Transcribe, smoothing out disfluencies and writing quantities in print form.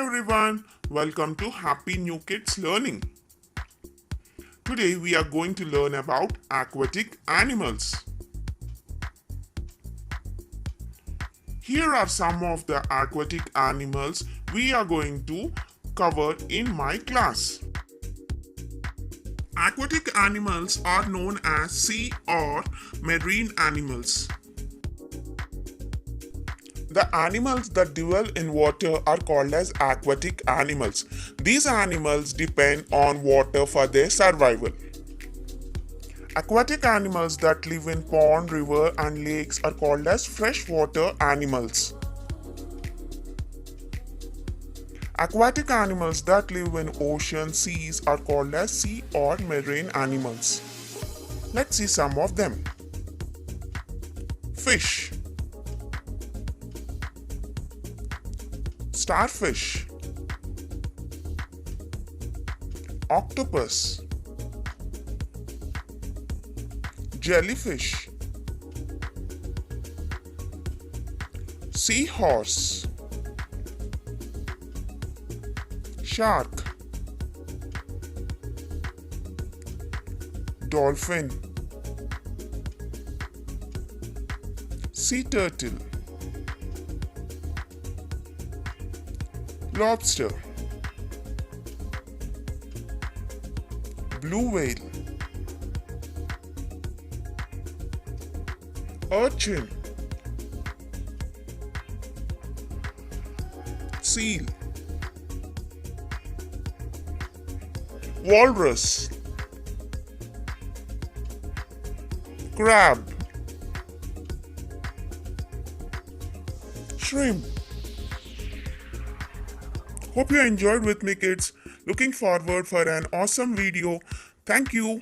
everyone, welcome to Happy New Kids Learning. Today we are going to learn about aquatic animals. Here are some of the aquatic animals we are going to cover in my class. Aquatic animals are known as sea or marine animals. The animals that dwell in water are called as aquatic animals. These animals depend on water for their survival. Aquatic animals that live in pond, river and lakes are called as freshwater animals. Aquatic animals that live in ocean, seas are called as sea or marine animals. Let's see some of them. Fish, starfish, octopus, jellyfish, seahorse, shark, dolphin, sea turtle, lobster, blue whale, urchin, seal, walrus, crab, shrimp. Hope you enjoyed with me, kids. Looking forward for an awesome video. Thank you.